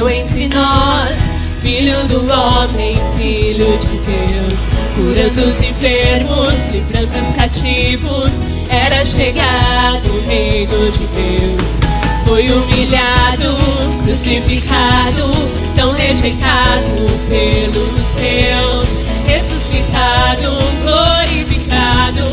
viveu entre nós, Filho do homem, Filho de Deus, curando os enfermos, livrando os cativos. Era chegado o reino de Deus. Foi humilhado, crucificado, tão rejeitado pelos seus, ressuscitado, glorificado.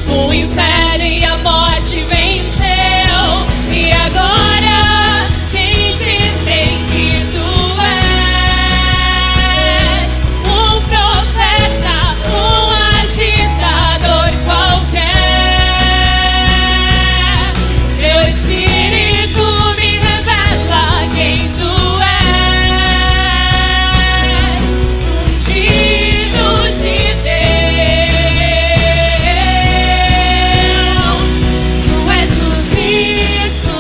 O inferno e a morte venceu. E agora quem dizem que tu és um profeta, um agitador qualquer. Meu Espírito me revela quem tu és, ungido de Deus. Tu és o Cristo,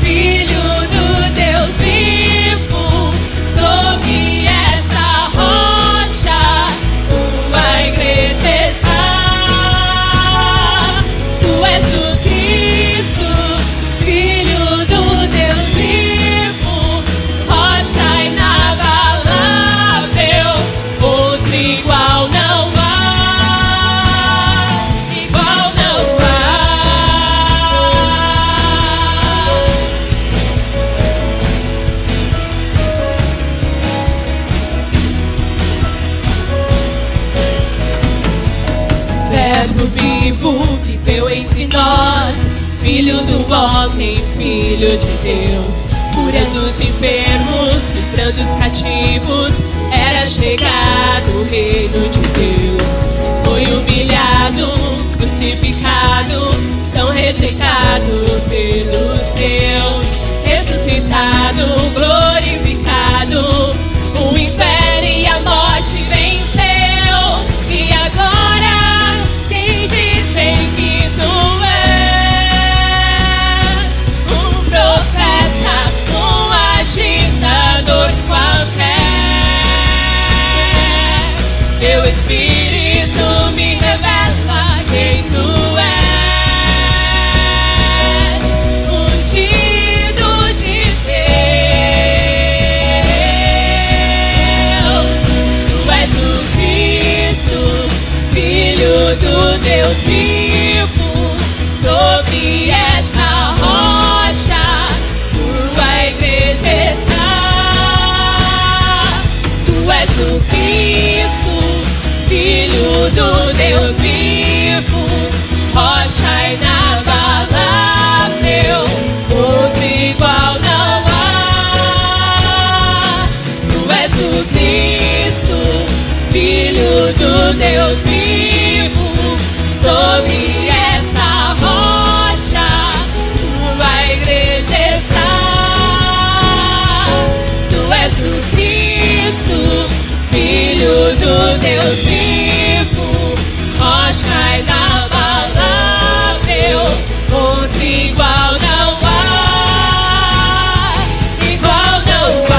Filho do Deus vivo. Sobre essa rocha tua igreja está. Tu és o Cristo, Filho do Deus vivo, rocha inabalável, outro igual não há, igual não há. Verbo vivo viveu entre nós, Filho do homem, Filho de Deus, curando os enfermos, livrando os cativos. Era chegado o reino de Deus. Foi humilhado, crucificado, tão rejeitado pelos seus, ressuscitado, glorificado. O inferno e a morte venceu. E agora quem dizem que tu és um profeta, um agitador qualquer. Meu Espírito me revela quem tu és, ungido de Deus. Tu és o Cristo, Filho do Deus vivo. Sobre essa rocha tua igreja está. Tu és o Cristo, Filho do Deus vivo, rocha inabalável, outro igual não há. Tu és o Cristo, Filho do Deus vivo. Sobre essa rocha tua igreja está. Tu és o Cristo, Filho do Deus vivo, rocha inabalável, outro igual não há, igual não há.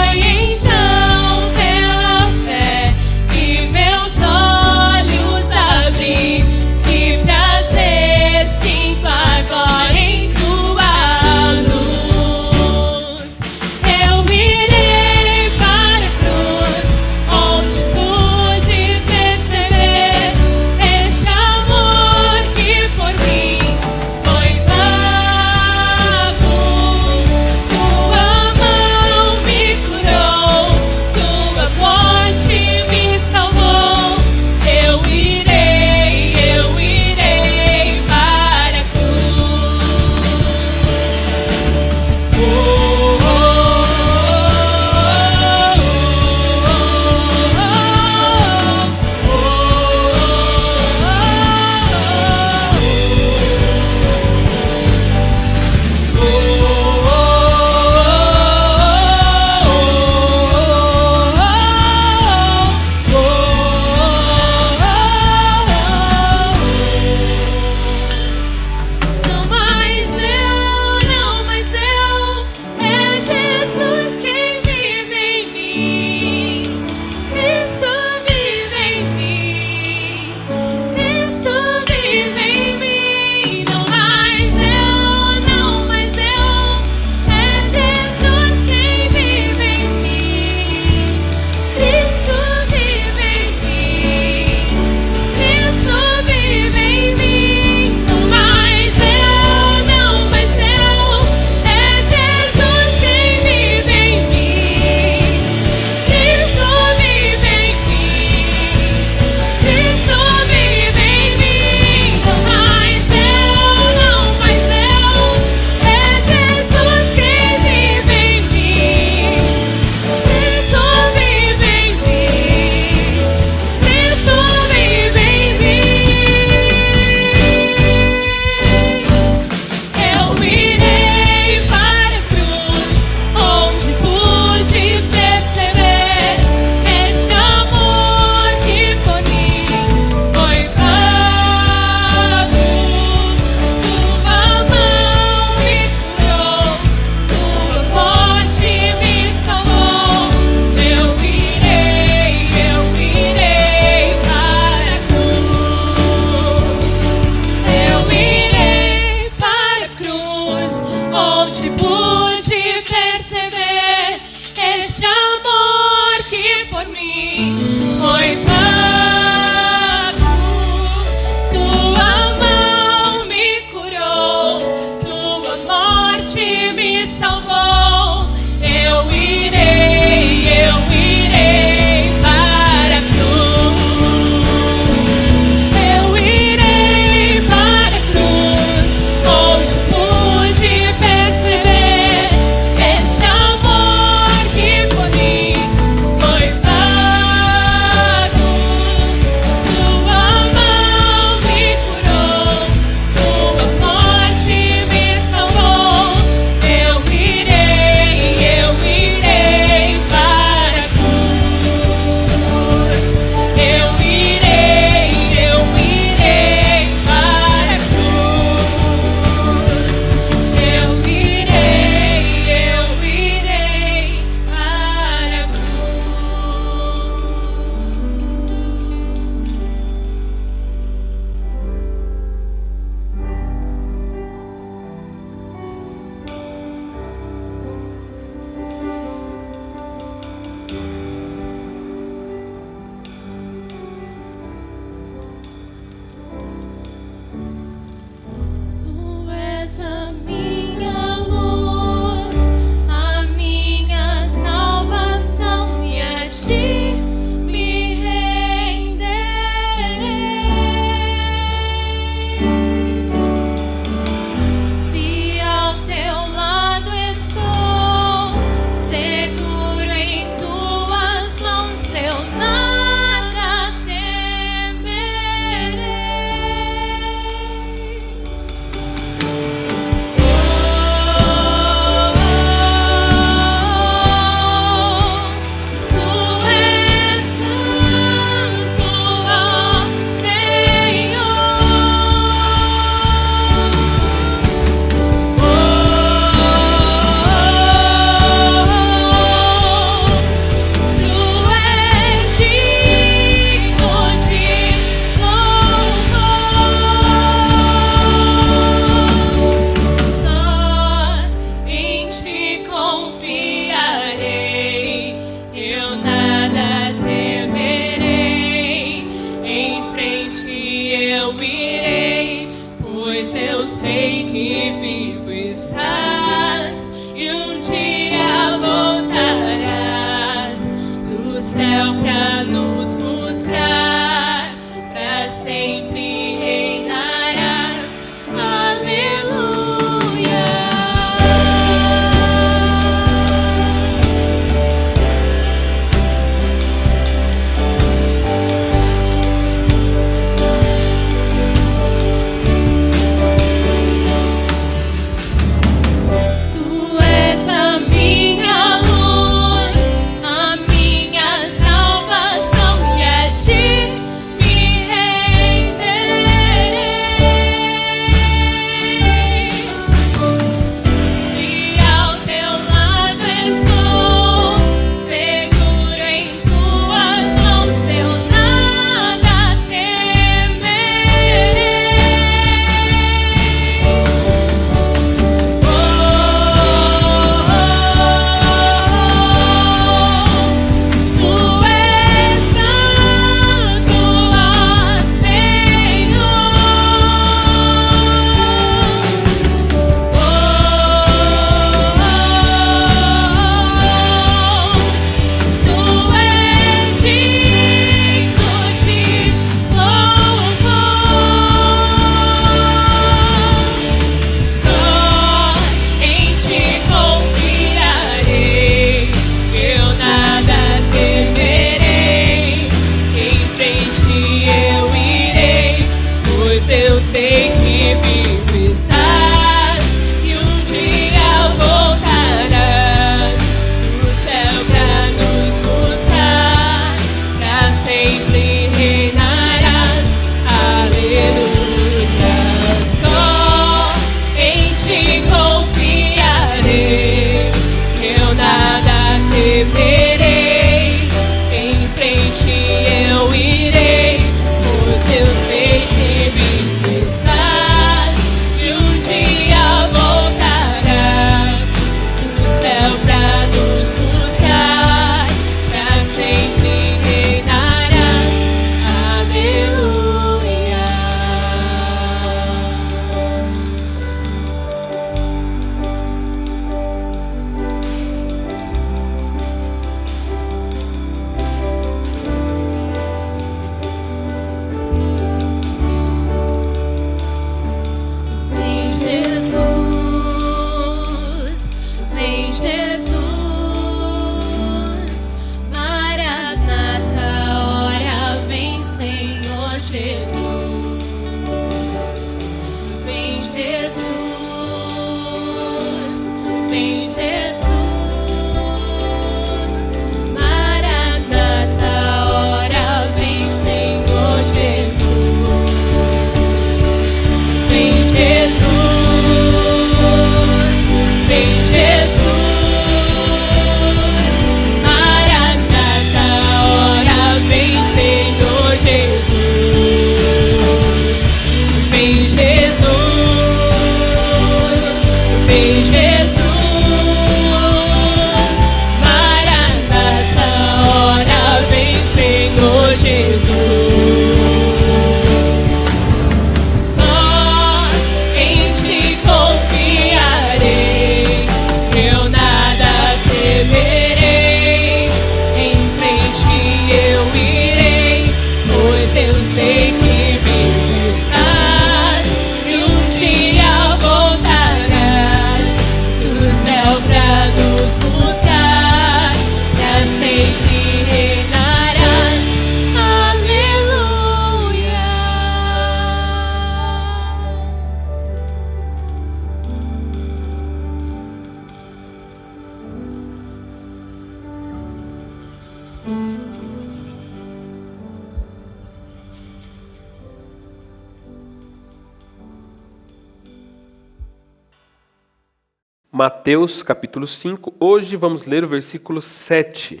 Mateus capítulo 5, hoje vamos ler o versículo 7.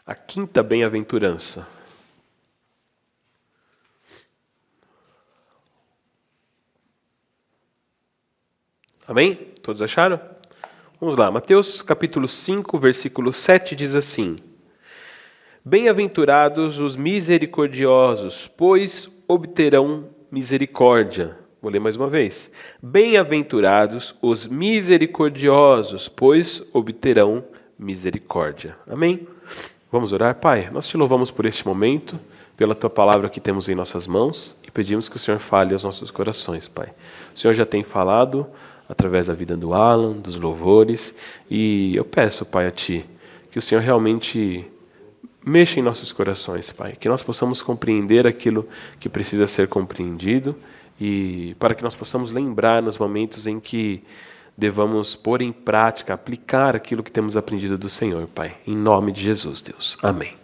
A quinta bem-aventurança. Amém? Todos acharam? Vamos lá, Mateus capítulo 5, versículo 7 diz assim: Bem-aventurados os misericordiosos, pois obterão misericórdia. Vou ler mais uma vez. Bem-aventurados os misericordiosos, pois obterão misericórdia. Amém? Vamos orar? Pai, nós te louvamos por este momento, pela Tua palavra que temos em nossas mãos e pedimos que o Senhor fale aos nossos corações, Pai. O Senhor já tem falado através da vida do Alan, dos louvores, e eu peço, Pai, a Ti, que o Senhor realmente mexa em nossos corações, Pai, que nós possamos compreender aquilo que precisa ser compreendido e para que nós possamos lembrar nos momentos em que devamos pôr em prática, aplicar aquilo que temos aprendido do Senhor, Pai. Em nome de Jesus, Deus. Amém.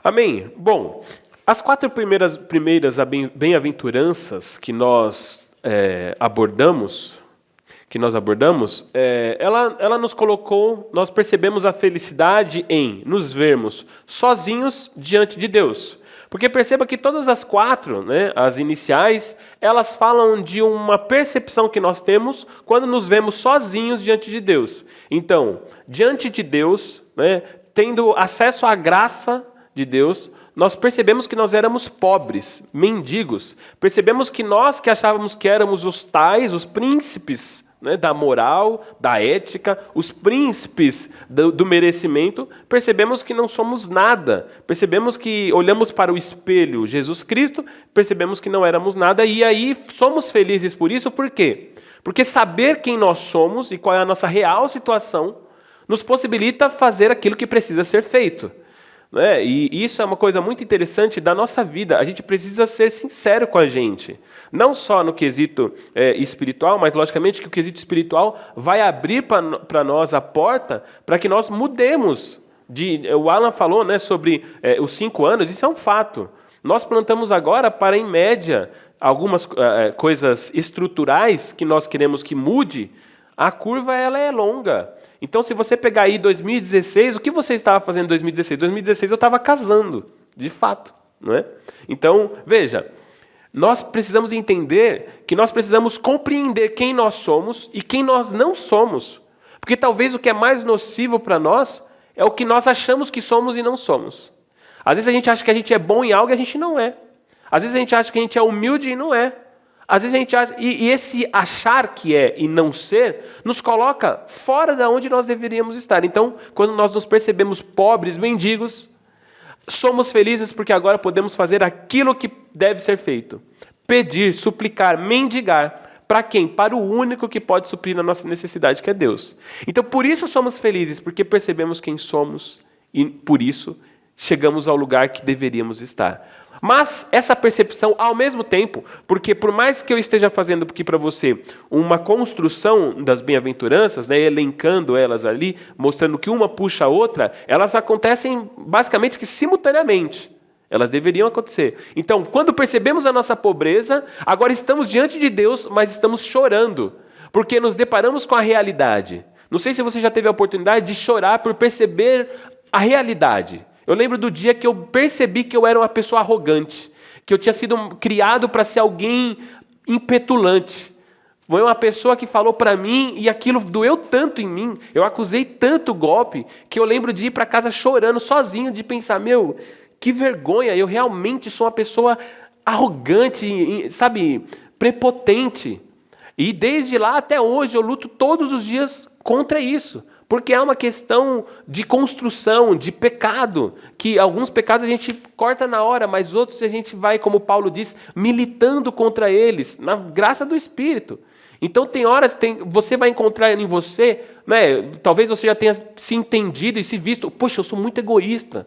Amém. Bom, as 4 primeiras bem-aventuranças que nós abordamos, ela nos colocou, nós percebemos a felicidade em nos vermos sozinhos diante de Deus. Porque perceba que todas as 4, as iniciais, elas falam de uma percepção que nós temos quando nos vemos sozinhos diante de Deus. Então, diante de Deus, tendo acesso à graça de Deus, nós percebemos que nós éramos pobres, mendigos. Percebemos que nós que achávamos que éramos os príncipes, da moral, da ética, os príncipes do merecimento, percebemos que não somos nada. Percebemos que olhamos para o espelho Jesus Cristo, percebemos que não éramos nada e aí somos felizes por isso. Por quê? Porque saber quem nós somos e qual é a nossa real situação nos possibilita fazer aquilo que precisa ser feito. E isso é uma coisa muito interessante da nossa vida. A gente precisa ser sincero com a gente. Não só no quesito espiritual, mas logicamente que o quesito espiritual vai abrir para nós a porta para que nós mudemos. O Alan falou sobre os 5 anos, isso é um fato. Nós plantamos agora para, em média, algumas coisas estruturais que nós queremos que mude. A curva ela é longa. Então, se você pegar aí 2016, o que você estava fazendo em 2016? 2016 eu estava casando, de fato. Não é? Então, veja, nós precisamos entender que nós precisamos compreender quem nós somos e quem nós não somos. Porque talvez o que é mais nocivo para nós é o que nós achamos que somos e não somos. Às vezes a gente acha que a gente é bom em algo e a gente não é. Às vezes a gente acha que a gente é humilde e não é. Às vezes a gente acha, e esse achar que é e não ser, nos coloca fora de onde nós deveríamos estar. Então, quando nós nos percebemos pobres, mendigos, somos felizes porque agora podemos fazer aquilo que deve ser feito. Pedir, suplicar, mendigar. Para quem? Para o único que pode suprir a nossa necessidade, que é Deus. Então, por isso somos felizes, porque percebemos quem somos e, por isso, chegamos ao lugar que deveríamos estar. Mas essa percepção, ao mesmo tempo, porque por mais que eu esteja fazendo aqui para você uma construção das bem-aventuranças, elencando elas ali, mostrando que uma puxa a outra, elas acontecem basicamente que simultaneamente. Elas deveriam acontecer. Então, quando percebemos a nossa pobreza, agora estamos diante de Deus, mas estamos chorando, porque nos deparamos com a realidade. Não sei se você já teve a oportunidade de chorar por perceber a realidade. Eu lembro do dia que eu percebi que eu era uma pessoa arrogante, que eu tinha sido criado para ser alguém impetulante. Foi uma pessoa que falou para mim e aquilo doeu tanto em mim, eu acusei tanto golpe, que eu lembro de ir para casa chorando sozinho, de pensar, que vergonha, eu realmente sou uma pessoa arrogante, prepotente. E desde lá até hoje eu luto todos os dias contra isso. Porque é uma questão de construção, de pecado, que alguns pecados a gente corta na hora, mas outros a gente vai, como Paulo diz, militando contra eles, na graça do Espírito. Então tem horas, você vai encontrar em você, talvez você já tenha se entendido e se visto, poxa, eu sou muito egoísta.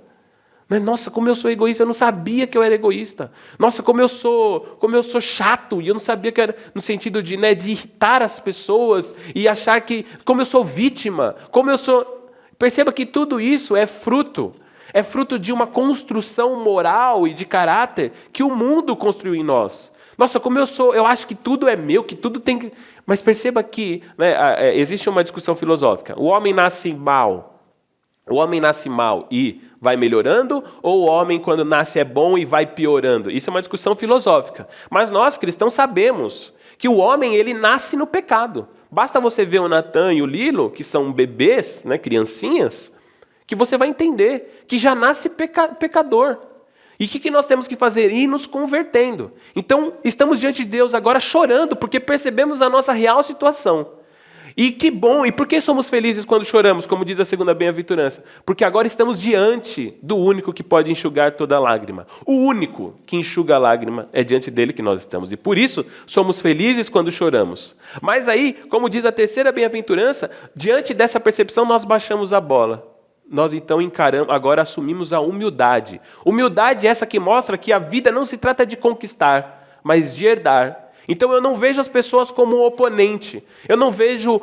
Nossa, como eu sou egoísta, eu não sabia que eu era egoísta. Nossa, como eu sou chato, e eu não sabia que era no sentido de irritar as pessoas e achar que, como eu sou vítima, Perceba que tudo isso é fruto de uma construção moral e de caráter que o mundo construiu em nós. Nossa, como eu acho que tudo é meu, que tudo tem que... Mas perceba que, né, existe uma discussão filosófica. O homem nasce mal. O homem nasce mal e vai melhorando, ou o homem, quando nasce, é bom e vai piorando? Isso é uma discussão filosófica. Mas nós, cristãos, sabemos que o homem, ele nasce no pecado. Basta você ver o Natan e o Lilo, que são bebês, né, criancinhas, que você vai entender que já nasce pecador. E o que nós temos que fazer? Ir nos convertendo. Então, estamos diante de Deus agora chorando, porque percebemos a nossa real situação. E que bom! E por que somos felizes quando choramos, como diz a segunda bem-aventurança? Porque agora estamos diante do único que pode enxugar toda lágrima. O único que enxuga a lágrima é diante dele que nós estamos. E por isso somos felizes quando choramos. Mas aí, como diz a terceira bem-aventurança, diante dessa percepção nós baixamos a bola. Nós então encaramos, agora assumimos a humildade. Humildade é essa que mostra que a vida não se trata de conquistar, mas de herdar. Então eu não vejo as pessoas como um oponente. Eu não vejo,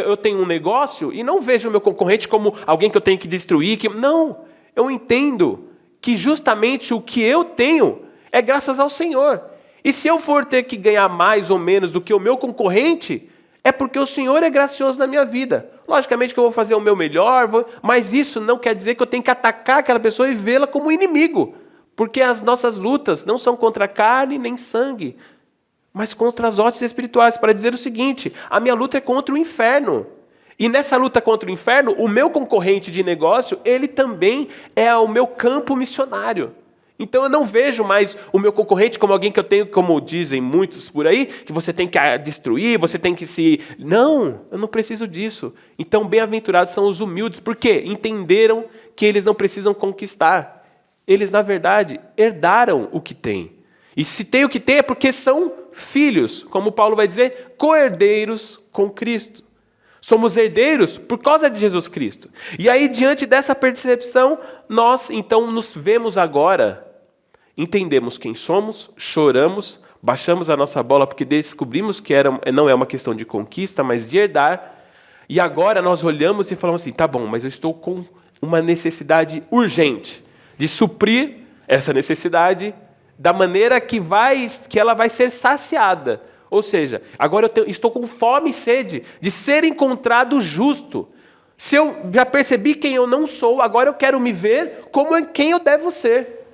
eu tenho um negócio e não vejo o meu concorrente como alguém que eu tenho que destruir. Não, eu entendo que justamente o que eu tenho é graças ao Senhor. E se eu for ter que ganhar mais ou menos do que o meu concorrente, é porque o Senhor é gracioso na minha vida. Logicamente que eu vou fazer o meu melhor, mas isso não quer dizer que eu tenho que atacar aquela pessoa e vê-la como inimigo. Porque as nossas lutas não são contra carne nem sangue, mas contra as hostes espirituais, para dizer o seguinte: a minha luta é contra o inferno. E nessa luta contra o inferno, o meu concorrente de negócio, ele também é o meu campo missionário. Então eu não vejo mais o meu concorrente como alguém que eu tenho, como dizem muitos por aí, que você tem que destruir, você tem que se... Não, eu não preciso disso. Então bem-aventurados são os humildes, porque entenderam que eles não precisam conquistar. Eles, na verdade, herdaram o que têm. E se tem o que tem é porque são filhos, como Paulo vai dizer, co-herdeiros com Cristo. Somos herdeiros por causa de Jesus Cristo. E aí, diante dessa percepção, nós então nos vemos agora, entendemos quem somos, choramos, baixamos a nossa bola porque descobrimos que não é uma questão de conquista, mas de herdar. E agora nós olhamos e falamos assim, tá bom, mas eu estou com uma necessidade urgente de suprir essa necessidade da maneira que ela vai ser saciada. Ou seja, agora eu estou com fome e sede de ser encontrado justo. Se eu já percebi quem eu não sou, agora eu quero me ver como quem eu devo ser.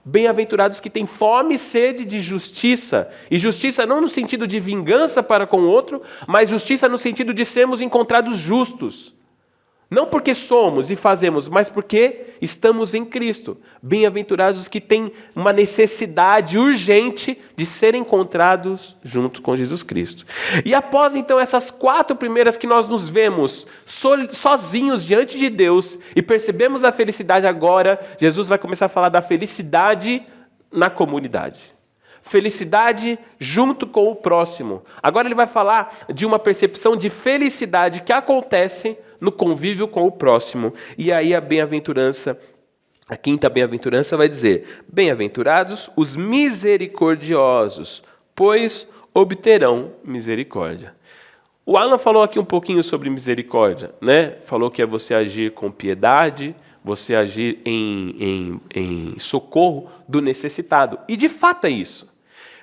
Bem-aventurados que têm fome e sede de justiça. E justiça não no sentido de vingança para com o outro, mas justiça no sentido de sermos encontrados justos. Não porque somos e fazemos, mas porque estamos em Cristo. Bem-aventurados os que têm uma necessidade urgente de serem encontrados junto com Jesus Cristo. E após então essas 4 primeiras que nós nos vemos sozinhos diante de Deus e percebemos a felicidade agora, Jesus vai começar a falar da felicidade na comunidade. Felicidade junto com o próximo. Agora ele vai falar de uma percepção de felicidade que acontece no convívio com o próximo. E aí a bem-aventurança, a 5ª bem-aventurança vai dizer: bem-aventurados os misericordiosos, pois obterão misericórdia. O Alan falou aqui um pouquinho sobre misericórdia, né? Falou que é você agir com piedade, você agir em socorro do necessitado. E de fato é isso.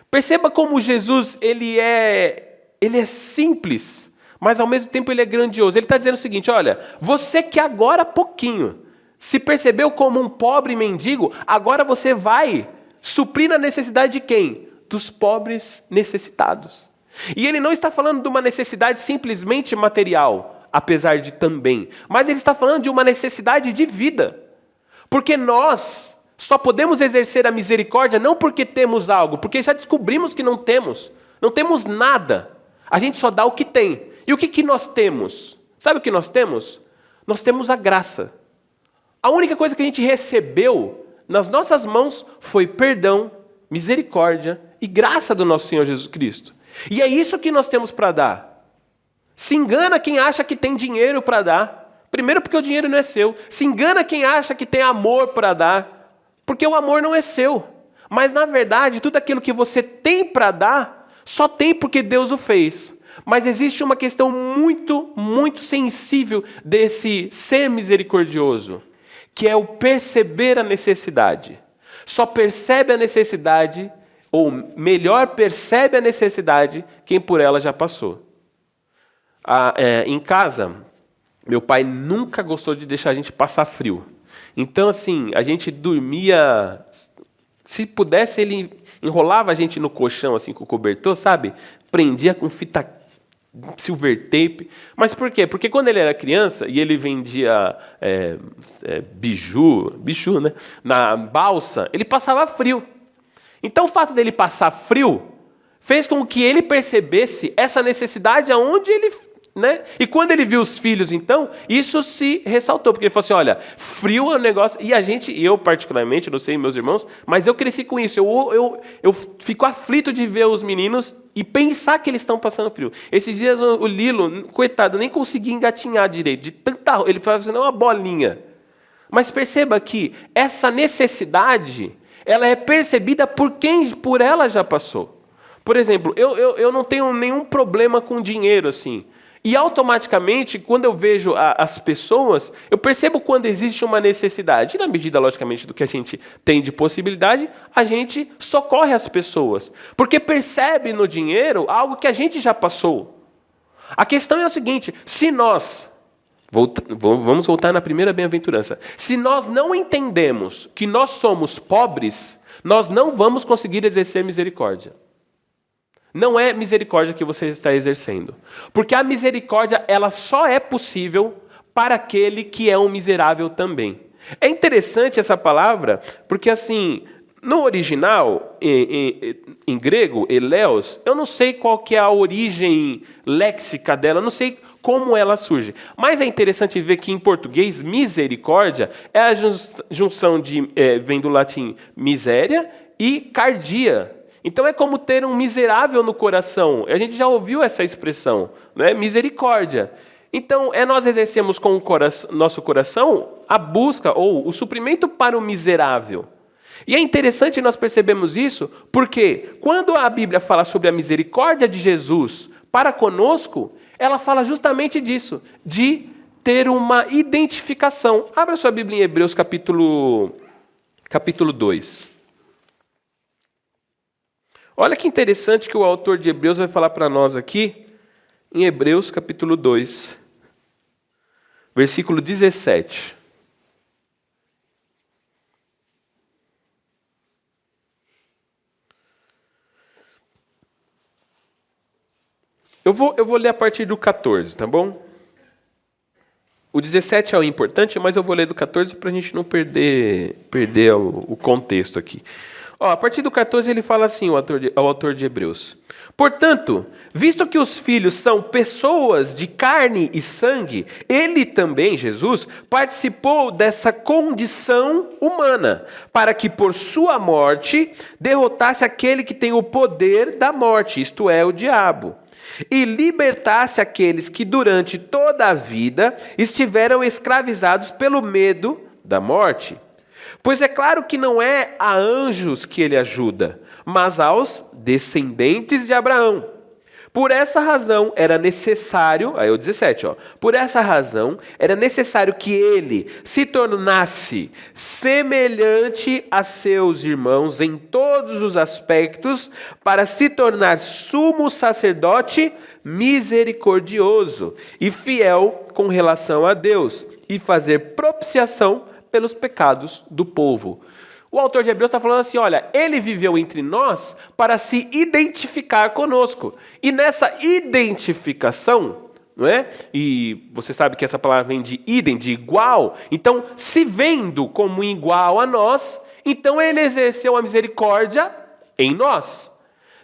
Perceba como Jesus ele é simples, mas ao mesmo tempo ele é grandioso. Ele está dizendo o seguinte: olha, você que agora há pouquinho se percebeu como um pobre mendigo, agora você vai suprir a necessidade de quem? Dos pobres necessitados. E ele não está falando de uma necessidade simplesmente material, apesar de também, mas ele está falando de uma necessidade de vida. Porque nós só podemos exercer a misericórdia não porque temos algo, porque já descobrimos que não temos nada. A gente só dá o que tem. E o que nós temos? Sabe o que nós temos? Nós temos a graça. A única coisa que a gente recebeu nas nossas mãos foi perdão, misericórdia e graça do nosso Senhor Jesus Cristo. E é isso que nós temos para dar. Se engana quem acha que tem dinheiro para dar. Primeiro porque o dinheiro não é seu. Se engana quem acha que tem amor para dar. Porque o amor não é seu. Mas na verdade, tudo aquilo que você tem para dar, só tem porque Deus o fez. Mas existe uma questão muito, muito sensível desse ser misericordioso, que é o perceber a necessidade. Só percebe a necessidade ou melhor percebe a necessidade quem por ela já passou. Em casa, meu pai nunca gostou de deixar a gente passar frio. Então, assim, a gente dormia... Se pudesse, ele enrolava a gente no colchão, assim, com o cobertor, sabe? Prendia com fita silver tape. Mas por quê? Porque quando ele era criança e ele vendia biju, né? Na balsa, ele passava frio. Então, o fato dele passar frio fez com que ele percebesse essa necessidade aonde ele... Né? E quando ele viu os filhos, então, isso se ressaltou, porque ele falou assim, olha, frio é um negócio, e eu particularmente, não sei meus irmãos, mas eu cresci com isso, eu fico aflito de ver os meninos e pensar que eles estão passando frio. Esses dias o Lilo, coitado, nem conseguia engatinhar direito, de tanta... Ele fazendo uma bolinha. Mas perceba que essa necessidade, ela é percebida por quem por ela já passou. Por exemplo, eu não tenho nenhum problema com dinheiro, assim. E automaticamente, quando eu vejo as pessoas, eu percebo quando existe uma necessidade. E na medida, logicamente, do que a gente tem de possibilidade, a gente socorre as pessoas. Porque percebe no dinheiro algo que a gente já passou. A questão é o seguinte, se nós... Vamos voltar na primeira bem-aventurança. Se nós não entendemos que nós somos pobres, nós não vamos conseguir exercer misericórdia. Não é misericórdia que você está exercendo. Porque a misericórdia, ela só é possível para aquele que é um miserável também. É interessante essa palavra, porque assim, no original, em grego, eleos, eu não sei qual que é a origem léxica dela, não sei como ela surge. Mas é interessante ver que em português, misericórdia é a junção vem do latim miséria e cardia. Então é como ter um miserável no coração. A gente já ouviu essa expressão, né? Misericórdia. Então, nós exercemos com nosso coração a busca ou o suprimento para o miserável. E é interessante nós percebemos isso, porque quando a Bíblia fala sobre a misericórdia de Jesus para conosco, ela fala justamente disso, de ter uma identificação. Abra sua Bíblia em Hebreus capítulo 2. Olha que interessante que o autor de Hebreus vai falar para nós aqui, em Hebreus capítulo 2, versículo 17. Eu vou ler a partir do 14, tá bom? O 17 é o importante, mas eu vou ler do 14 para a gente não perder o contexto aqui. A partir do 14 ele fala assim, o autor de Hebreus. Portanto, visto que os filhos são pessoas de carne e sangue, ele também, Jesus, participou dessa condição humana, para que por sua morte derrotasse aquele que tem o poder da morte, isto é, o diabo, e libertasse aqueles que durante toda a vida estiveram escravizados pelo medo da morte. Pois é claro que não é a anjos que ele ajuda, mas aos descendentes de Abraão. Por essa razão era necessário, aí o 17, por essa razão era necessário que ele se tornasse semelhante a seus irmãos em todos os aspectos, para se tornar sumo sacerdote misericordioso e fiel com relação a Deus, e fazer propiciação pelos pecados do povo. O autor de Hebreus está falando assim, olha, ele viveu entre nós para se identificar conosco. E nessa identificação, não é? E você sabe que essa palavra vem de idem, de igual. Então, se vendo como igual a nós, então ele exerceu a misericórdia em nós.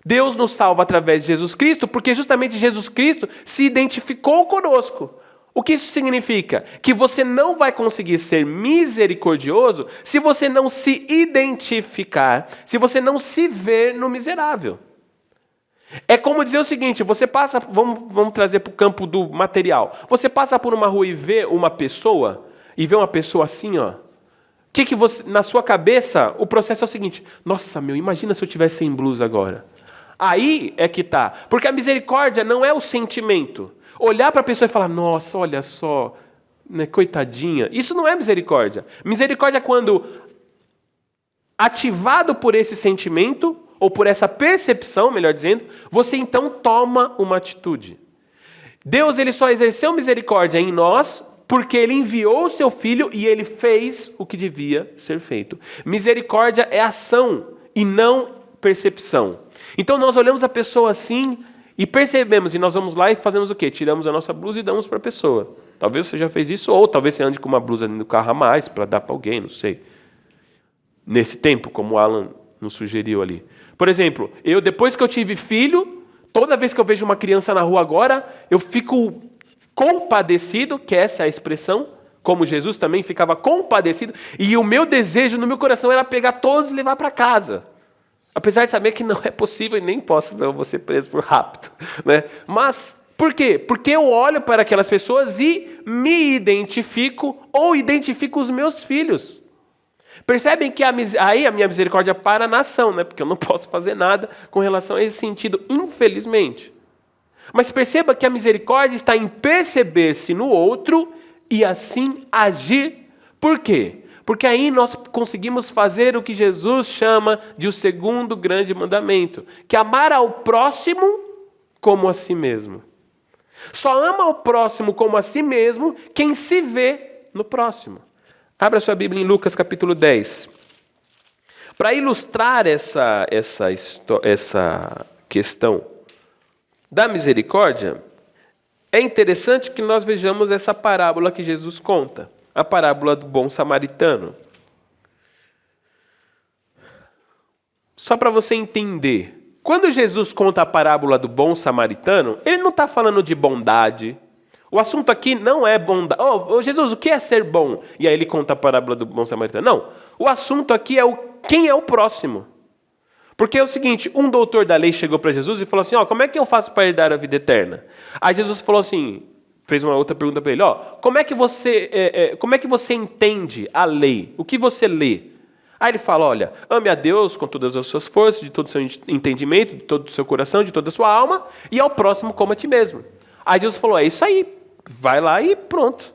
Deus nos salva através de Jesus Cristo, porque justamente Jesus Cristo se identificou conosco. O que isso significa? Que você não vai conseguir ser misericordioso se você não se identificar, se você não se ver no miserável. É como dizer o seguinte, você passa, vamos trazer para o campo do material. Você passa por uma rua e vê uma pessoa assim, que você, na sua cabeça, o processo é o seguinte, nossa, imagina se eu tivesse sem blusa agora. Aí é que tá, porque a misericórdia não é o sentimento. Olhar para a pessoa e falar, nossa, olha só, né, coitadinha. Isso não é misericórdia. Misericórdia é quando, ativado por esse sentimento, ou por essa percepção, melhor dizendo, você então toma uma atitude. Deus ele só exerceu misericórdia em nós porque ele enviou o seu filho e ele fez o que devia ser feito. Misericórdia é ação e não percepção. Então nós olhamos a pessoa assim e percebemos, e nós vamos lá e fazemos o quê? Tiramos a nossa blusa e damos para a pessoa. Talvez você já fez isso, ou talvez você ande com uma blusa no carro a mais para dar para alguém, não sei. Nesse tempo, como o Alan nos sugeriu ali. Por exemplo, depois que eu tive filho, toda vez que eu vejo uma criança na rua agora, eu fico compadecido, que essa é a expressão, como Jesus também ficava compadecido, e o meu desejo no meu coração era pegar todos e levar para casa. Apesar de saber que não é possível e nem posso, eu vou ser preso por rapto, né? Mas, por quê? Porque eu olho para aquelas pessoas e me identifico ou identifico os meus filhos. Percebem que aí a minha misericórdia para na ação, né? Porque eu não posso fazer nada com relação a esse sentido, infelizmente. Mas perceba que a misericórdia está em perceber-se no outro e assim agir. Por quê? Porque aí nós conseguimos fazer o que Jesus chama de o segundo grande mandamento, que é amar ao próximo como a si mesmo. Só ama ao próximo como a si mesmo quem se vê no próximo. Abra sua Bíblia em Lucas capítulo 10. Para ilustrar essa questão da misericórdia, é interessante que nós vejamos essa parábola que Jesus conta, a parábola do bom samaritano. Só para você entender, quando Jesus conta a parábola do bom samaritano, ele não está falando de bondade. O assunto aqui não é bondade. Jesus, o que é ser bom? E aí ele conta a parábola do bom samaritano. Não, o assunto aqui é quem é o próximo. Porque é o seguinte, um doutor da lei chegou para Jesus e falou assim, como é que eu faço para herdar a vida eterna? Aí Jesus falou assim, fez uma outra pergunta para ele, como é que você entende a lei? O que você lê? Aí ele fala, olha, ame a Deus com todas as suas forças, de todo o seu entendimento, de todo o seu coração, de toda a sua alma, e ao próximo como a ti mesmo. Aí Jesus falou, é isso aí, vai lá e pronto.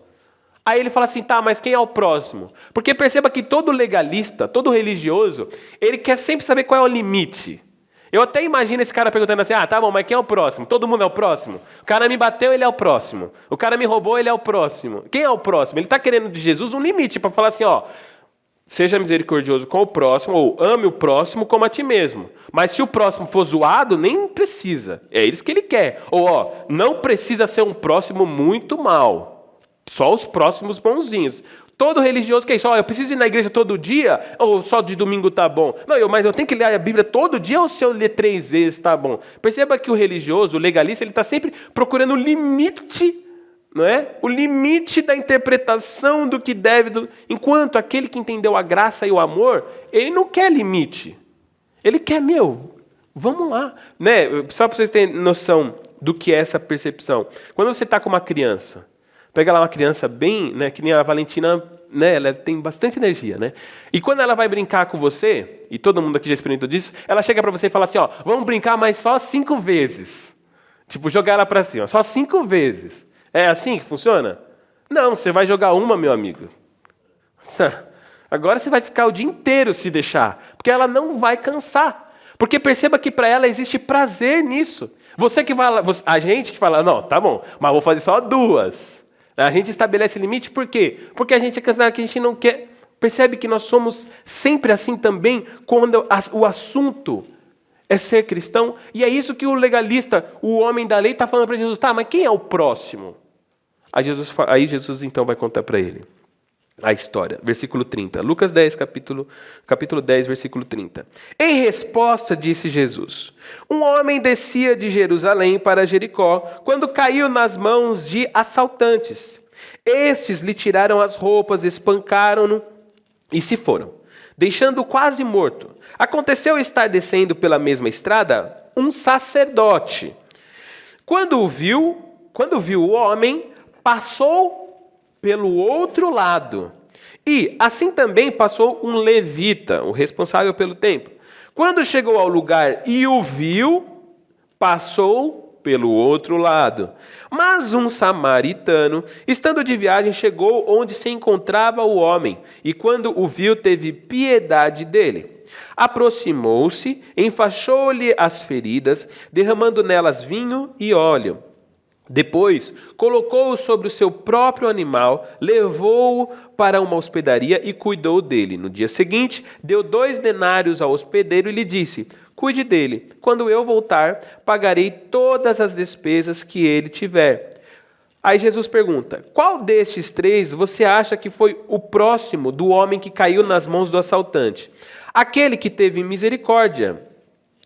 Aí ele fala assim, tá, mas quem é o próximo? Porque perceba que todo legalista, todo religioso, ele quer sempre saber qual é o limite. Eu até imagino esse cara perguntando assim, tá bom, mas quem é o próximo? Todo mundo é o próximo? O cara me bateu, ele é o próximo. O cara me roubou, ele é o próximo. Quem é o próximo? Ele está querendo de Jesus um limite para falar assim, seja misericordioso com o próximo, ou ame o próximo como a ti mesmo. Mas se o próximo for zoado, nem precisa. É isso que ele quer. Ou, não precisa ser um próximo muito mal. Só os próximos bonzinhos. Todo religioso que é isso, eu preciso ir na igreja todo dia, ou só de domingo tá bom? Não, mas eu tenho que ler a Bíblia todo dia, ou se eu ler 3 vezes tá bom? Perceba que o religioso, o legalista, ele está sempre procurando o limite, não é? O limite da interpretação do que deve, enquanto aquele que entendeu a graça e o amor, ele não quer limite. Ele quer, vamos lá. Né? Só para vocês terem noção do que é essa percepção. Quando você está com uma criança, pega lá uma criança bem, né, que nem a Valentina, né, ela tem bastante energia, né? E quando ela vai brincar com você, e todo mundo aqui já experimentou disso, ela chega para você e fala assim, vamos brincar, mas só 5 vezes. Tipo, jogar ela para cima, só 5 vezes. É assim que funciona? Não, você vai jogar uma, meu amigo. Agora você vai ficar o dia inteiro se deixar, porque ela não vai cansar. Porque perceba que para ela existe prazer nisso. A gente que fala, não, tá bom, mas vou fazer só 2. A gente estabelece limite, por quê? Porque a gente é cansado, que a gente não quer. Percebe que nós somos sempre assim também, quando o assunto é ser cristão. E é isso que o legalista, o homem da lei, está falando para Jesus. Tá, mas quem é o próximo? Aí Jesus então vai contar para ele a história. Versículo 30. Lucas 10, capítulo 10, versículo 30. Em resposta, disse Jesus, um homem descia de Jerusalém para Jericó, quando caiu nas mãos de assaltantes. Estes lhe tiraram as roupas, espancaram-no e se foram, deixando-o quase morto. Aconteceu estar descendo pela mesma estrada um sacerdote. Quando viu o homem, passou pelo outro lado. E assim também passou um levita, o responsável pelo templo. Quando chegou ao lugar e o viu, passou pelo outro lado. Mas um samaritano, estando de viagem, chegou onde se encontrava o homem, e quando o viu, teve piedade dele. Aproximou-se, enfaixou-lhe as feridas, derramando nelas vinho e óleo. Depois, colocou-o sobre o seu próprio animal, levou-o para uma hospedaria e cuidou dele. No dia seguinte, deu 2 denários ao hospedeiro e lhe disse: cuide dele. Quando eu voltar, pagarei todas as despesas que ele tiver. Aí Jesus pergunta: qual destes 3 você acha que foi o próximo do homem que caiu nas mãos do assaltante? Aquele que teve misericórdia,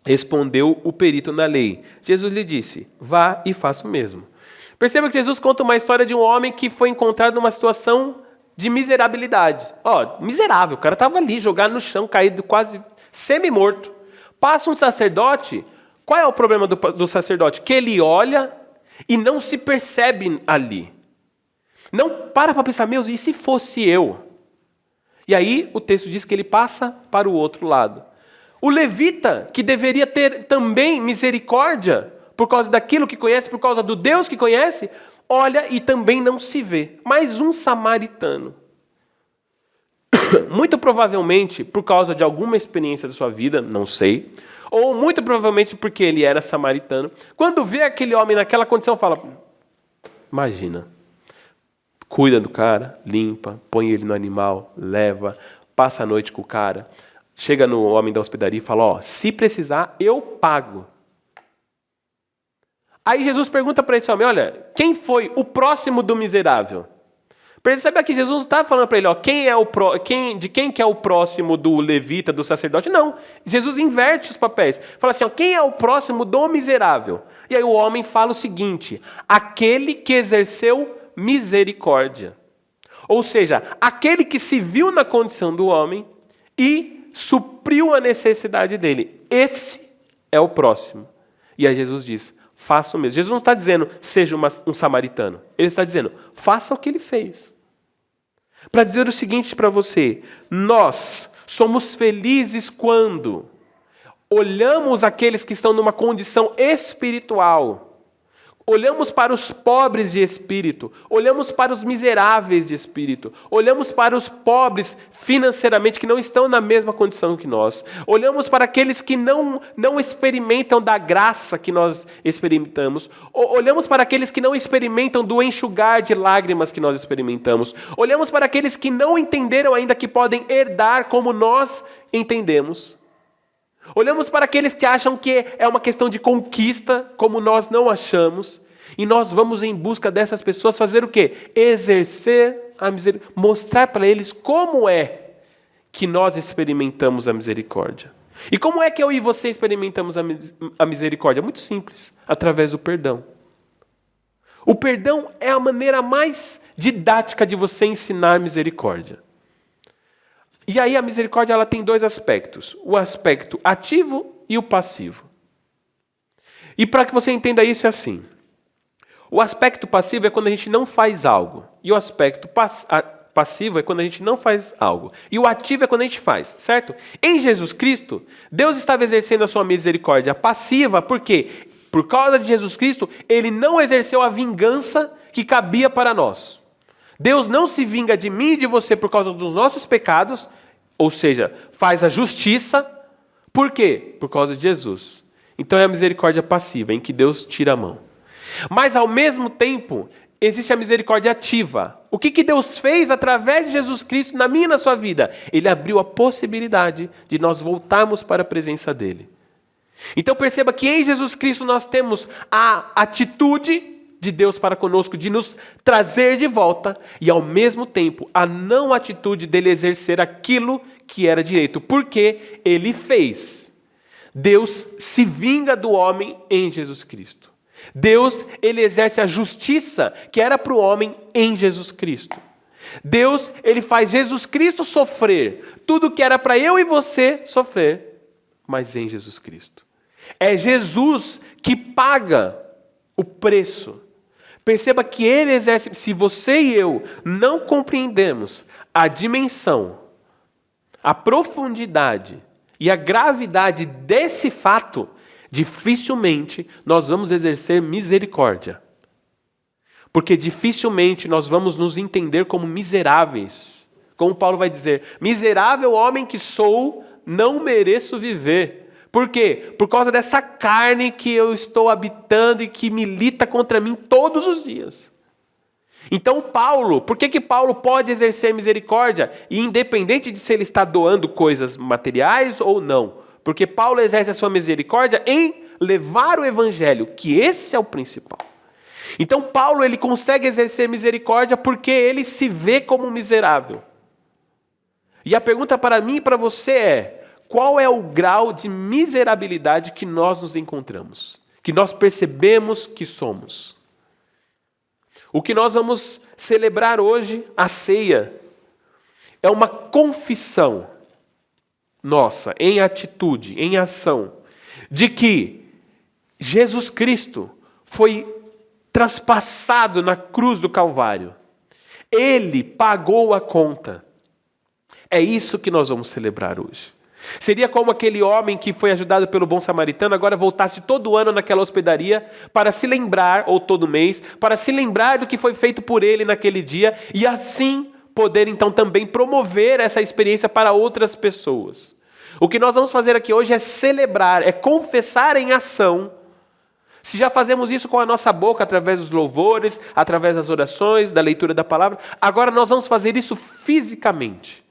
respondeu o perito na lei. Jesus lhe disse: vá e faça o mesmo. Perceba que Jesus conta uma história de um homem que foi encontrado numa situação de miserabilidade. Miserável, o cara estava ali, jogado no chão, caído quase semi-morto. Passa um sacerdote, qual é o problema do sacerdote? Que ele olha e não se percebe ali. Não para pensar, meu, e se fosse eu? E aí o texto diz que ele passa para o outro lado. O levita, que deveria ter também misericórdia, por causa daquilo que conhece, por causa do Deus que conhece, olha e também não se vê. Mais um samaritano. Muito provavelmente, por causa de alguma experiência da sua vida, não sei, ou muito provavelmente porque ele era samaritano, quando vê aquele homem naquela condição, fala: imagina, cuida do cara, limpa, põe ele no animal, leva, passa a noite com o cara, chega no homem da hospedaria e fala: se precisar, eu pago. Aí Jesus pergunta para esse homem: olha, quem foi o próximo do miserável? Percebe que Jesus não está falando para ele, de quem que é o próximo do levita, do sacerdote? Não. Jesus inverte os papéis. Fala assim: quem é o próximo do miserável? E aí o homem fala o seguinte: aquele que exerceu misericórdia. Ou seja, aquele que se viu na condição do homem e supriu a necessidade dele. Esse é o próximo. E aí Jesus diz: faça o mesmo. Jesus não está dizendo, seja um samaritano. Ele está dizendo, faça o que ele fez. Para dizer o seguinte para você: nós somos felizes quando olhamos aqueles que estão numa condição espiritual, olhamos para os pobres de espírito, olhamos para os miseráveis de espírito, olhamos para os pobres financeiramente que não estão na mesma condição que nós, olhamos para aqueles que não experimentam da graça que nós experimentamos, olhamos para aqueles que não experimentam do enxugar de lágrimas que nós experimentamos, olhamos para aqueles que não entenderam ainda que podem herdar como nós entendemos. Olhamos para aqueles que acham que é uma questão de conquista, como nós não achamos, e nós vamos em busca dessas pessoas fazer o quê? Exercer a misericórdia, mostrar para eles como é que nós experimentamos a misericórdia. E como é que eu e você experimentamos a misericórdia? Muito simples, através do perdão. O perdão é a maneira mais didática de você ensinar misericórdia. E aí a misericórdia ela tem 2 aspectos, o aspecto ativo e o passivo. E para que você entenda isso é assim, o aspecto passivo é quando a gente não faz algo, e o aspecto passivo é quando a gente não faz algo, e o ativo é quando a gente faz, certo? Em Jesus Cristo, Deus estava exercendo a sua misericórdia passiva, por quê? Por causa de Jesus Cristo, Ele não exerceu a vingança que cabia para nós. Deus não se vinga de mim e de você por causa dos nossos pecados, ou seja, faz a justiça. Por quê? Por causa de Jesus. Então é a misericórdia passiva, em que Deus tira a mão. Mas ao mesmo tempo, existe a misericórdia ativa. O que Deus fez através de Jesus Cristo na minha e na sua vida? Ele abriu a possibilidade de nós voltarmos para a presença dEle. Então perceba que em Jesus Cristo nós temos a atitude de Deus para conosco, de nos trazer de volta, e ao mesmo tempo a não atitude dele exercer aquilo que era direito, porque ele fez. Deus se vinga do homem em Jesus Cristo. Deus, ele exerce a justiça que era para o homem em Jesus Cristo. Deus, ele faz Jesus Cristo sofrer tudo que era para eu e você sofrer, mas em Jesus Cristo. É Jesus que paga o preço. Perceba que ele exerce, se você e eu não compreendemos a dimensão, a profundidade e a gravidade desse fato, dificilmente nós vamos exercer misericórdia. Porque dificilmente nós vamos nos entender como miseráveis. Como Paulo vai dizer, miserável homem que sou, não mereço viver. Por quê? Por causa dessa carne que eu estou habitando e que milita contra mim todos os dias. Então Paulo, por que Paulo pode exercer misericórdia? E independente de se ele está doando coisas materiais ou não. Porque Paulo exerce a sua misericórdia em levar o evangelho, que esse é o principal. Então Paulo ele consegue exercer misericórdia porque ele se vê como miserável. E a pergunta para mim e para você é, qual é o grau de miserabilidade que nós nos encontramos? Que nós percebemos que somos? O que nós vamos celebrar hoje, a ceia, é uma confissão nossa, em atitude, em ação, de que Jesus Cristo foi traspassado na cruz do Calvário. Ele pagou a conta. É isso que nós vamos celebrar hoje. Seria como aquele homem que foi ajudado pelo bom samaritano, agora voltasse todo ano naquela hospedaria para se lembrar, ou todo mês, para se lembrar do que foi feito por ele naquele dia e assim poder então também promover essa experiência para outras pessoas. O que nós vamos fazer aqui hoje é celebrar, é confessar em ação. Se já fazemos isso com a nossa boca, através dos louvores, através das orações, da leitura da palavra, agora nós vamos fazer isso fisicamente.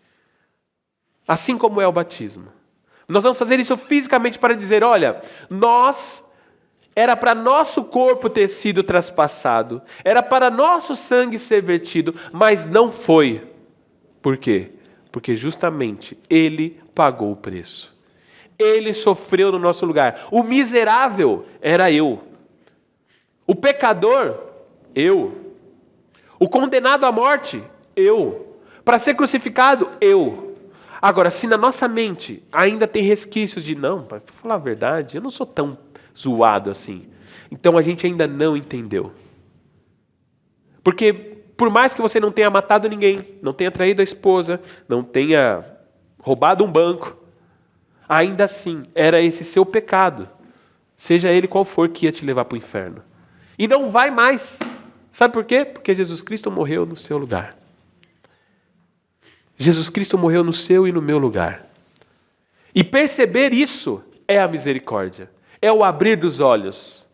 Assim como é o batismo. Nós vamos fazer isso fisicamente para dizer, olha, era para nosso corpo ter sido traspassado, era para nosso sangue ser vertido, mas não foi. Por quê? Porque justamente Ele pagou o preço. Ele sofreu no nosso lugar. O miserável era eu. O pecador, eu. O condenado à morte, eu. Para ser crucificado, eu. Agora, se na nossa mente ainda tem resquícios de não, para falar a verdade, eu não sou tão zoado assim. Então a gente ainda não entendeu. Porque por mais que você não tenha matado ninguém, não tenha traído a esposa, não tenha roubado um banco, ainda assim era esse seu pecado, seja ele qual for, que ia te levar para o inferno. E não vai mais. Sabe por quê? Porque Jesus Cristo morreu no seu lugar. Jesus Cristo morreu no seu e no meu lugar. E perceber isso é a misericórdia. É o abrir dos olhos.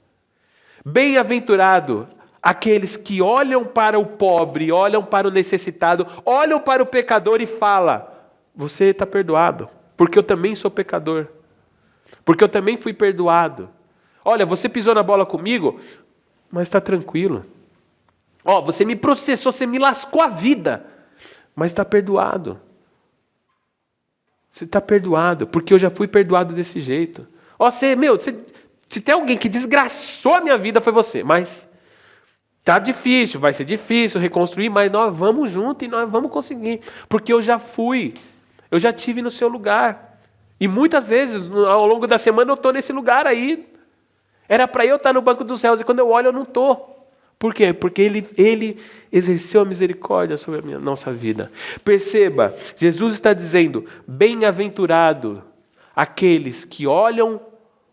Bem-aventurado aqueles que olham para o pobre, olham para o necessitado, olham para o pecador e falam, você está perdoado, porque eu também sou pecador. Porque eu também fui perdoado. Olha, você pisou na bola comigo, mas está tranquilo. Você me processou, você me lascou a vida. Mas está perdoado. Você está perdoado, porque eu já fui perdoado desse jeito. Se tem alguém que desgraçou a minha vida, foi você. Mas tá difícil, vai ser difícil reconstruir, mas nós vamos junto e nós vamos conseguir. Porque eu já fui, eu já estive no seu lugar. E muitas vezes, ao longo da semana, eu estou nesse lugar aí. Era para eu estar no banco dos réus, e quando eu olho, eu não estou. Por quê? Porque ele exerceu a misericórdia sobre a nossa vida. Perceba, Jesus está dizendo, bem-aventurado aqueles que olham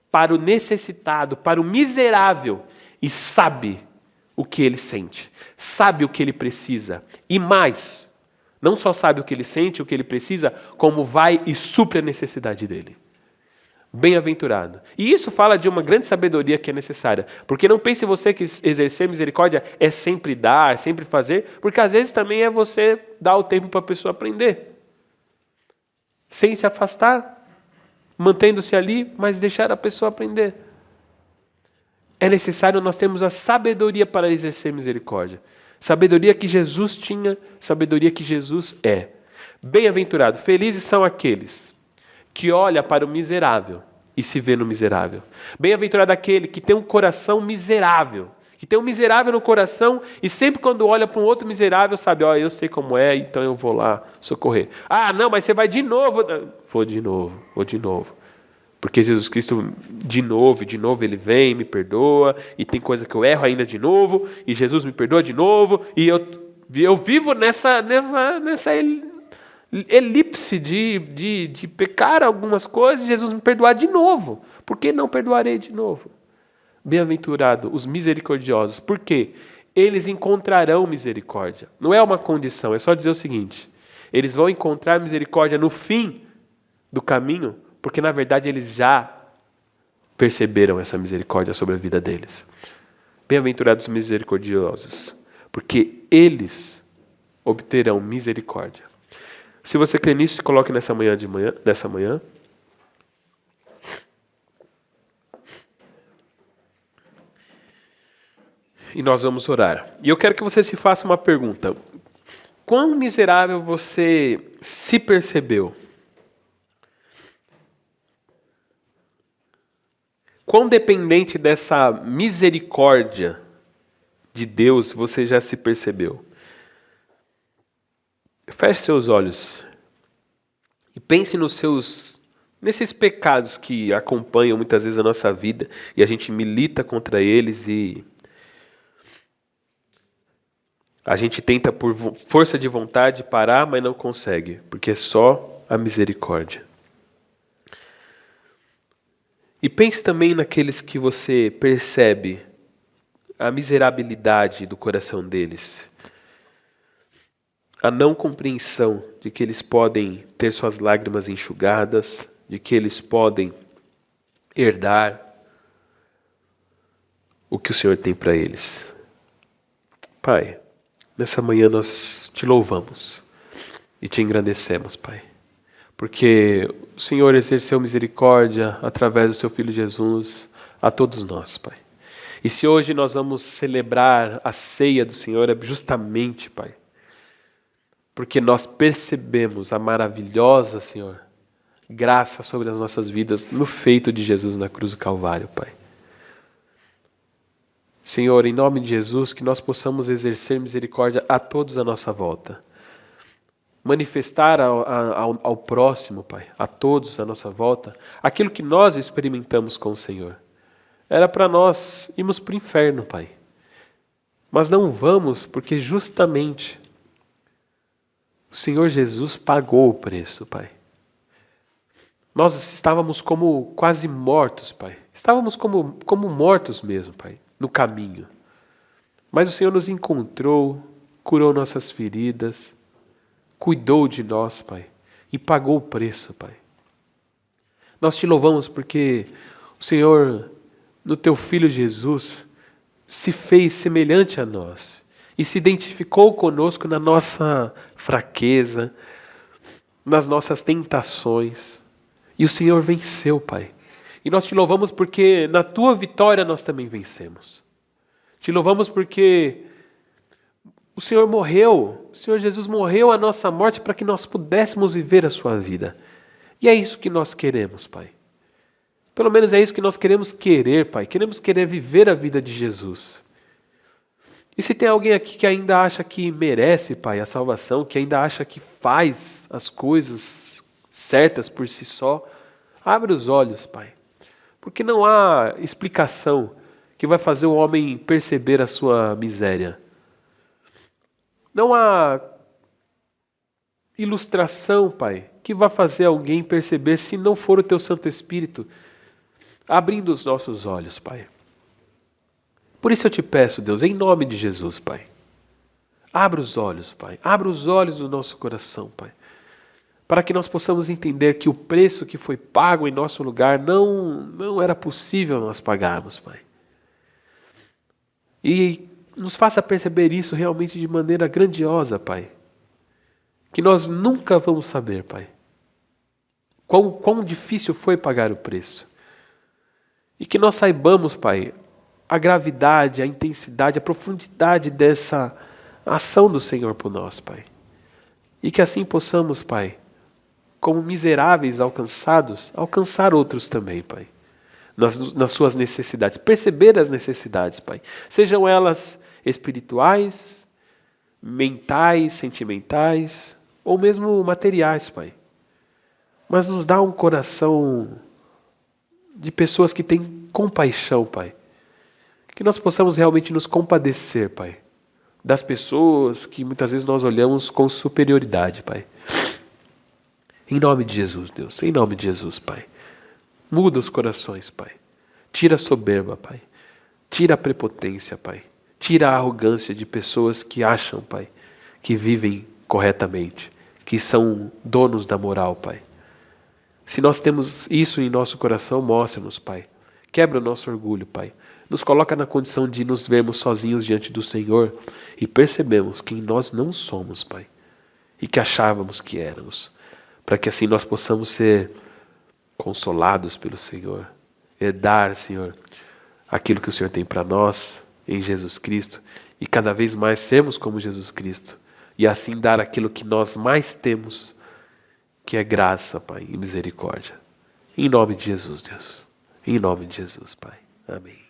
para o necessitado, para o miserável e sabe o que ele sente, sabe o que ele precisa. E mais, não só sabe o que ele sente, o que ele precisa, como vai e supre a necessidade dele. Bem-aventurado. E isso fala de uma grande sabedoria que é necessária. Porque não pense você que exercer misericórdia é sempre dar, sempre fazer, porque às vezes também é você dar o tempo para a pessoa aprender. Sem se afastar, mantendo-se ali, mas deixar a pessoa aprender. É necessário nós termos a sabedoria para exercer misericórdia. Sabedoria que Jesus tinha, sabedoria que Jesus é. Bem-aventurado, felizes são aqueles que olha para o miserável e se vê no miserável. Bem-aventurado aquele que tem um coração miserável, que tem um miserável no coração e sempre quando olha para um outro miserável sabe, eu sei como é, então eu vou lá socorrer. Não, mas você vai de novo. Vou de novo. Porque Jesus Cristo, de novo, Ele vem, me perdoa, e tem coisa que eu erro ainda de novo, e Jesus me perdoa de novo, e eu vivo nessa elipse de pecar algumas coisas e Jesus me perdoar de novo. Por que não perdoarei de novo? Bem-aventurado os misericordiosos. Por quê? Eles encontrarão misericórdia. Não é uma condição, é só dizer o seguinte: eles vão encontrar misericórdia no fim do caminho, porque na verdade eles já perceberam essa misericórdia sobre a vida deles. Bem-aventurados os misericordiosos, porque eles obterão misericórdia. Se você crê nisso, se coloque nessa manhã. E nós vamos orar. E eu quero que você se faça uma pergunta. Quão miserável você se percebeu? Quão dependente dessa misericórdia de Deus você já se percebeu? Feche seus olhos e pense nesses pecados que acompanham muitas vezes a nossa vida e a gente milita contra eles e a gente tenta por força de vontade parar, mas não consegue, porque é só a misericórdia. E pense também naqueles que você percebe a miserabilidade do coração deles, a não compreensão de que eles podem ter suas lágrimas enxugadas, de que eles podem herdar o que o Senhor tem para eles. Pai, nessa manhã nós te louvamos e te engrandecemos, Pai, porque o Senhor exerceu misericórdia através do seu Filho Jesus a todos nós, Pai. E se hoje nós vamos celebrar a ceia do Senhor, é justamente, Pai, porque nós percebemos a maravilhosa, Senhor, graça sobre as nossas vidas no feito de Jesus na cruz do Calvário, Pai. Senhor, em nome de Jesus, que nós possamos exercer misericórdia a todos à nossa volta. Manifestar ao próximo, Pai, a todos à nossa volta, aquilo que nós experimentamos com o Senhor. Era para nós irmos para o inferno, Pai. Mas não vamos porque justamente o Senhor Jesus pagou o preço, Pai. Nós estávamos como quase mortos, Pai. Estávamos como mortos mesmo, Pai, no caminho. Mas o Senhor nos encontrou, curou nossas feridas, cuidou de nós, Pai, e pagou o preço, Pai. Nós te louvamos porque o Senhor, no Teu Filho Jesus, se fez semelhante a nós e se identificou conosco na nossa fraqueza, nas nossas tentações. E o Senhor venceu, Pai. E nós te louvamos porque na Tua vitória nós também vencemos. Te louvamos porque o Senhor morreu, o Senhor Jesus morreu a nossa morte para que nós pudéssemos viver a Sua vida. E é isso que nós queremos, Pai. Pelo menos é isso que nós queremos querer, Pai. Queremos querer viver a vida de Jesus. E se tem alguém aqui que ainda acha que merece, Pai, a salvação, que ainda acha que faz as coisas certas por si só, abre os olhos, Pai. Porque não há explicação que vai fazer o homem perceber a sua miséria. Não há ilustração, Pai, que vai fazer alguém perceber se não for o Teu Santo Espírito abrindo os nossos olhos, Pai. Por isso eu te peço, Deus, em nome de Jesus, Pai. Abra os olhos, Pai. Abra os olhos do nosso coração, Pai. Para que nós possamos entender que o preço que foi pago em nosso lugar não era possível nós pagarmos, Pai. E nos faça perceber isso realmente de maneira grandiosa, Pai. Que nós nunca vamos saber, Pai, quão difícil foi pagar o preço. E que nós saibamos, Pai, a gravidade, a intensidade, a profundidade dessa ação do Senhor por nós, Pai. E que assim possamos, Pai, como miseráveis alcançados, alcançar outros também, Pai. Nas suas necessidades, perceber as necessidades, Pai. Sejam elas espirituais, mentais, sentimentais, ou mesmo materiais, Pai. Mas nos dá um coração de pessoas que têm compaixão, Pai. Que nós possamos realmente nos compadecer, Pai, das pessoas que muitas vezes nós olhamos com superioridade, Pai. Em nome de Jesus, Deus. Em nome de Jesus, Pai. Muda os corações, Pai. Tira a soberba, Pai. Tira a prepotência, Pai. Tira a arrogância de pessoas que acham, Pai, que vivem corretamente, que são donos da moral, Pai. Se nós temos isso em nosso coração, mostra-nos, Pai. Quebra o nosso orgulho, Pai. Nos coloca na condição de nos vermos sozinhos diante do Senhor e percebemos quem nós não somos, Pai, e que achávamos que éramos, para que assim nós possamos ser consolados pelo Senhor, herdar, Senhor, aquilo que o Senhor tem para nós em Jesus Cristo e cada vez mais sermos como Jesus Cristo e assim dar aquilo que nós mais temos, que é graça, Pai, e misericórdia. Em nome de Jesus, Deus. Em nome de Jesus, Pai. Amém.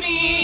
me.